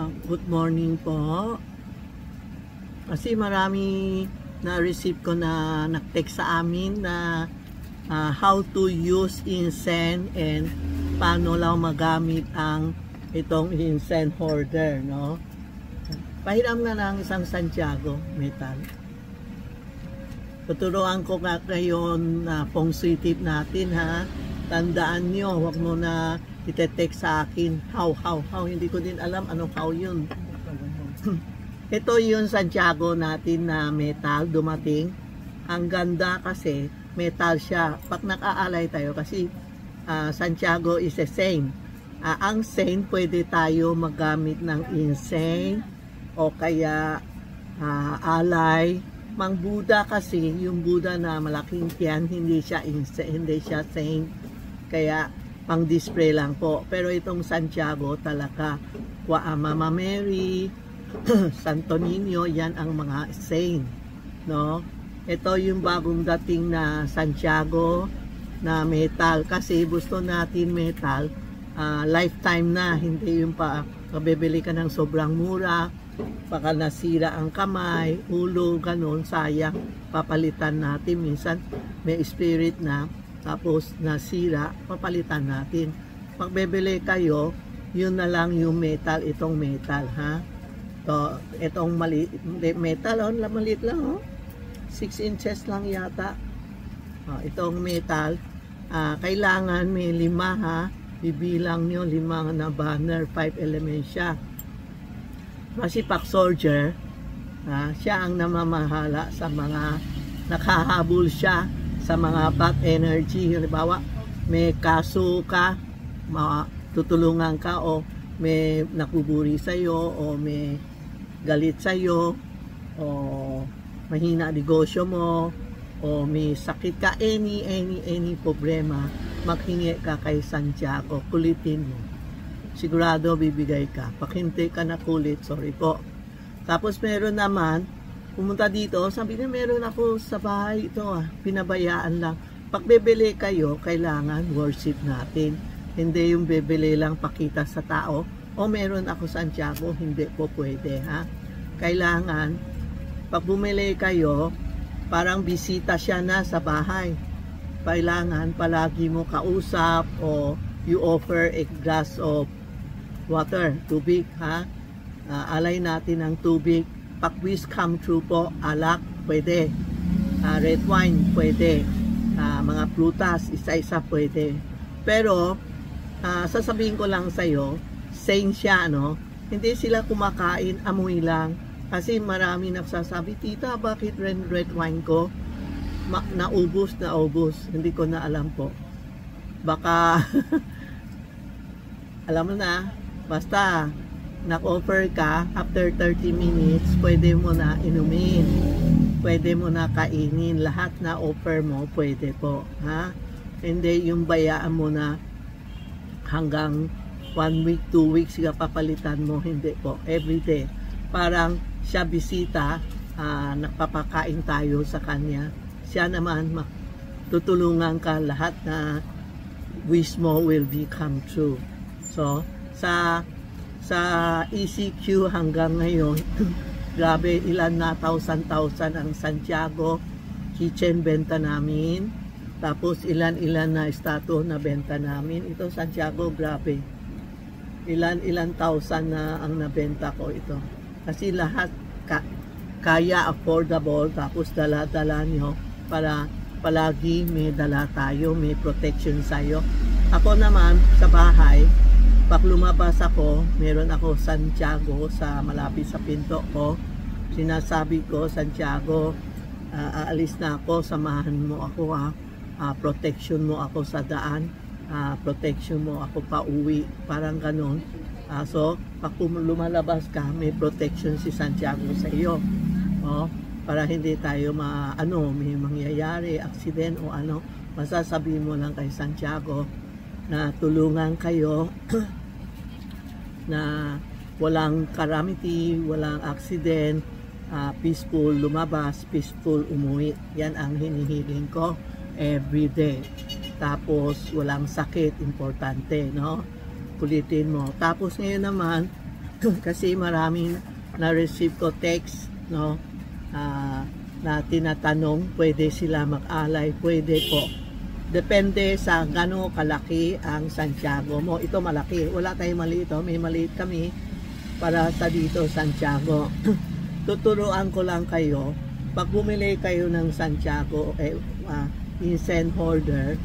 Good morning po. Kasi marami na-receive ko na nag-text sa amin na how to use incense and paano lang magamit ang itong incense holder, no? Pahiram na lang isang Santiago metal. Tuturuan ko nga ngayon na feng shui tip natin, ha. Tandaan nyo, huwag mo na ite-text sa akin how, hindi ko din alam anong how yun. Ito yung Santiago natin na metal dumating. Ang ganda kasi metal siya. Pag naka-alay tayo kasi Santiago is a saint. Ang saint pwede tayo magamit ng incense o kaya alay. Mang Buddha kasi, yung Buddha na malaking tiyan, hindi siya incense, hindi siya saint. Kaya pang display lang po. Pero itong Santiago talaga, Mama Mary, Santo Niño, yan ang mga saint, no? Ito yung bagong dating na Santiago na metal kasi gusto natin metal lifetime na, hindi yung mabibili ka ng sobrang mura, baka nasira ang kamay, ulo, ganun, sayang, papalitan natin. Minsan may spirit na tapos nasira, papalitan natin. Pag bibili kayo, yun na lang yung metal, itong metal, ha. So, itong metal, maliit lang, 6 inches lang yata. Itong metal, kailangan may 5, ha. Bibilang nyo 5 na banner, 5 elements siya. Kasi Pak Soldier, siya ang namamahala sa mga nakahabol siya sa mga bad energy. Halimbawa, may kaso ka, tutulungan ka, o may nakuburi sa'yo, o may galit sa'yo, o mahina negosyo mo, o may sakit ka, any problema, maghingi ka kay Santiago, kulitin mo. Sigurado bibigay ka. Pag hindi ka na kulit, sorry po. Tapos meron naman, pumunta dito, sabi niya meron ako sa bahay ito, pinabayaan lang. Pag bibili kayo, kailangan worship natin. Hindi yung bibili lang pakita sa tao, o meron ako Santiago, hindi po pwede, ha. Kailangan, pag bumili kayo, parang bisita siya na sa bahay. Kailangan palagi mo kausap, o you offer a glass of water, tubig, ha. Alay natin ng tubig. Pag wish come true po, alak, pwede. Red wine, pwede. Mga prutas, isa-isa pwede. Pero, sasabihin ko lang sa'yo, saint siya, no? Hindi sila kumakain, amoy lang. Kasi marami nagsasabi, tita, bakit red wine ko? Naubos. Hindi ko na alam po. Baka, alam mo na, basta, nag-offer ka, after 30 minutes, pwede mo na inumin. Pwede mo na kainin. Lahat na offer mo, pwede po. Ha? Hindi yung bayaan mo na hanggang 1 week, 2 weeks, siya papalitan mo. Hindi po. Everyday. Parang siya bisita, nagpapakain tayo sa kanya. Siya naman, tutulungan ka, lahat na wish mo will become true. So, sa ECQ hanggang ngayon, grabe, ilan na, thousand ang Santiago kitchen benta namin. Tapos ilan na statue na benta namin. Ito Santiago, grabe. Ilan thousand na ang nabenta ko ito. Kasi lahat kaya affordable, tapos dala-dala nyo para palagi may dala tayo, may protection sa'yo. Ako naman sa bahay, pag lumabas ako, meron ako Santiago sa malapit sa pinto ko. Sinasabi ko, Santiago, aalis na ako, samahan mo ako, protection mo ako sa daan, protection mo ako pa uwi, parang ganun. So, pag lumalabas ka, may protection si Santiago sa iyo. Para hindi tayo may mangyayari, accident o ano, masasabi mo lang kay Santiago na tulungan kayo na walang calamity, walang accident, peaceful lumabas, peaceful umuwi. Yan ang hinihiling ko everyday. Tapos walang sakit, importante, no? Kulitin mo. Tapos ngayon naman, Kasi maraming na-receive ko text, no? Na tinatanong, pwede sila mag-alay, pwede po. Depende sa gano'ng kalaki ang Santiago mo. Ito malaki, wala tayong maliit, may maliit kami para sa dito Santiago. Tuturuan ko lang kayo, pag bumili kayo ng Santiago incense holder,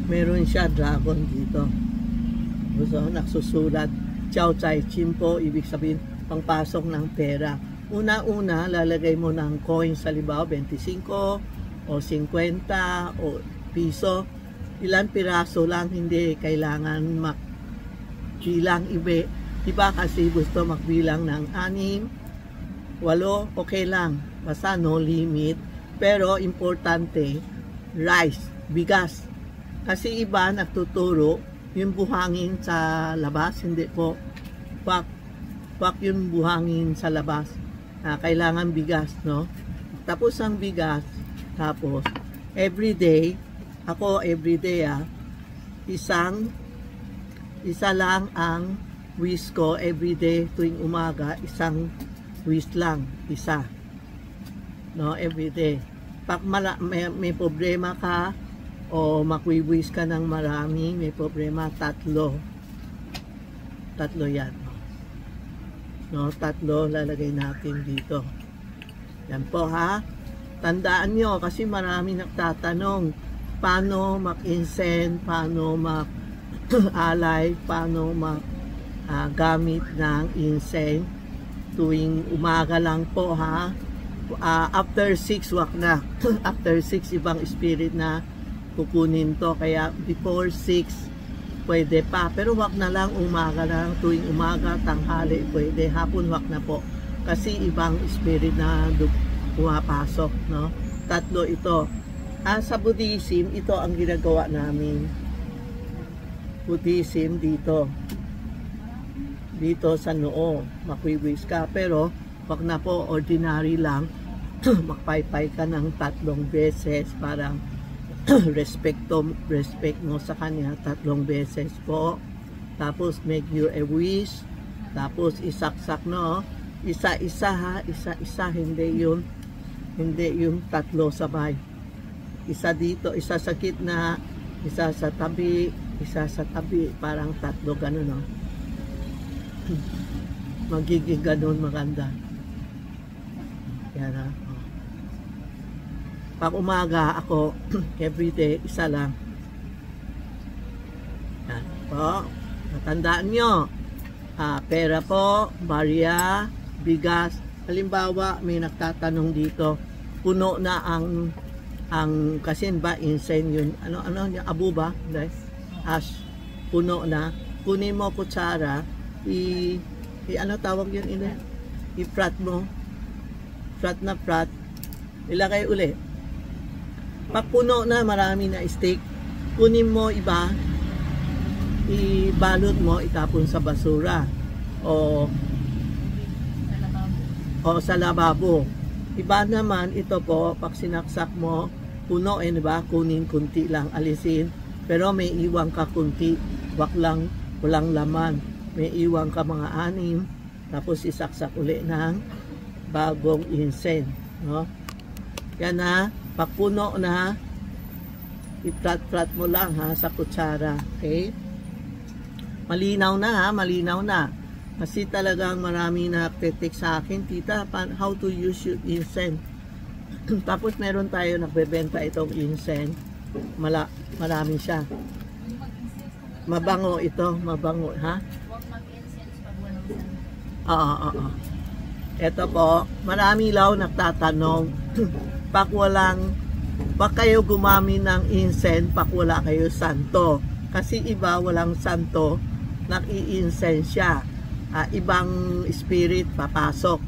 meron siya dragon dito. So, naksusulat Chow Chai Chin po, ibig sabihin pangpasok ng pera. Una-una, lalagay mo ng coin sa libaw, 25 o 50 o piso. Ilan piraso lang, hindi kailangan magbilang iba kasi gusto magbilang ng 6, 8, okay lang. Basta no limit. Pero importante, rice, bigas. Kasi iba nagtuturo, yung buhangin sa labas, hindi po. Pak yung buhangin sa labas. Kailangan bigas, no? Tapos ang bigas, tapos everyday, ako everyday isa lang ang wish ko everyday tuwing umaga, isang wish lang, isa. No, everyday. Pag may problema ka o makwi-wish ka ng marami, may problema, tatlo yan. No, tatlo lalagay natin dito. Yan po Tandaan nyo kasi marami nagtatanong paano mag-incense, paano mag-alay, paano gamit ng incense tuwing umaga lang po after 6 wag na. After 6 ibang spirit na kukunin to, kaya before 6 pwede pa, pero wag na lang umaga lang, tuwing umaga, tanghali pwede, hapon wag na po kasi ibang spirit na pumapasok, no? Tatlo ito. Sa Buddhism, ito ang ginagawa namin. Buddhism dito sa noo, makwiwis ka, pero wag na po, ordinary lang. Magpaypay ka ng 3 beses, parang respect mo sa kanya 3 beses po. Tapos make you a wish, tapos isaksak, no? Isa-isa isa-isa, hindi yung 3 sabay. Isa dito, isa sa gitna, isa sa tabi, parang 3 ganun, no? Magiging ganun maganda. Yan Pag umaga ako, everyday, isa lang. Yan po. Natandaan nyo. Pera po, barya, bigas. Halimbawa, may nagtatanong dito, puno na ang kasi ba, incense yun, yung abo ba? Ash, puno na. Kunin mo kutsara, ano tawag yun? I-frat mo. Frat na frat. Ilagay uli. Pag puno na, marami na steak, kunin mo iba, ibalot mo, itapon sa basura o sa lababo. Iba naman ito po, pag sinaksak mo, puno, diba? Kunin kunti lang, alisin, pero may iwang ka kunti, walang laman, may iwang ka mga 6, tapos isaksak uli ng bagong incense, no? Yan pag puno na, i-flat mo lang sa kutsara, okay? Malinaw na. Kasi talagang marami na nagte-text sa akin, tita, how to use your incense. Tapos meron tayo nagbebenta itong incense. Marami siya. Mabango ito, mabango, Huwag mag-incense pag walang sand. Oo. Ito po, marami nagtatanong, pag kayo gumamit ng incense, pag wala kayo santo. Kasi iba walang santo, nag-i-incense siya. Ibang spirit papasok.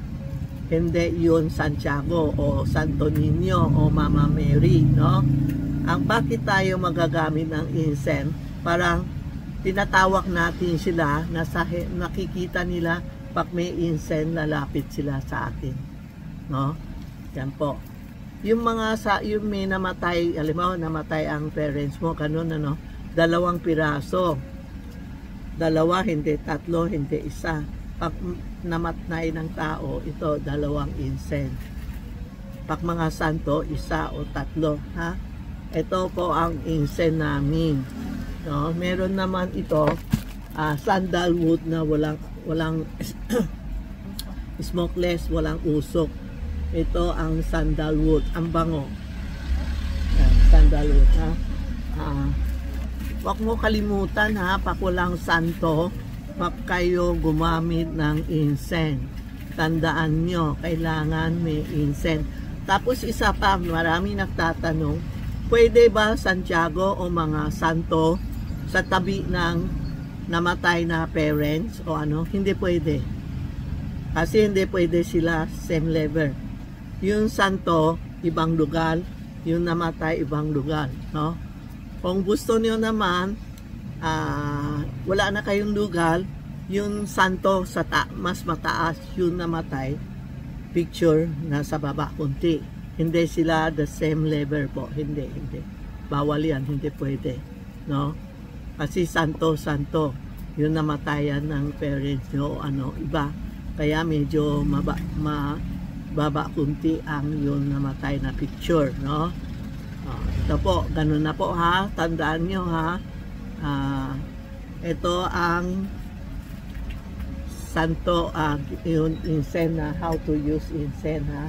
Hindi yun Santiago o Santo Niño o Mama Mary, no? Bakit tayo magagamit ng incense? Parang tinatawag natin sila, nakikita nila pag may incense, lalapit sila sa atin, no? Yan po. Yung may namatay, alam mo, namatay ang parents mo, ganun, 2 piraso. 2, hindi 3, hindi 1. Pag namatay ng tao, ito 2 incense. Pag mga santo, 1 o 3, ha? Ito po ang incense namin. No? Meron naman ito, sandalwood na walang smokeless, walang usok. Ito ang sandalwood, ang bango. Yan, sandalwood, ha? Huwag mo kalimutan, ha, pag walang santo, pag kayo gumamit ng incense. Tandaan nyo, kailangan may incense. Tapos isa pa, marami nagtatanong, pwede ba Santiago o mga santo sa tabi ng namatay na parents o ano? Hindi pwede. Kasi hindi pwede sila same level. Yung santo, ibang lugar. Yung namatay, ibang lugar. No? Kung gusto niyo naman, wala na kayong lugar, yung santo sa mas mataas, yung namatay, picture nasa baba kunti. Hindi sila the same level po. Hindi. Bawal yan, hindi pwede. No? Kasi santo. Yung namatayan ng parents nyo, iba. Kaya medyo baba kunti ang yung namatay na picture, no? Ito po, ganun na po, ha? Tandaan nyo, ha? Ito ang santo, yung incense na how to use incense, ha?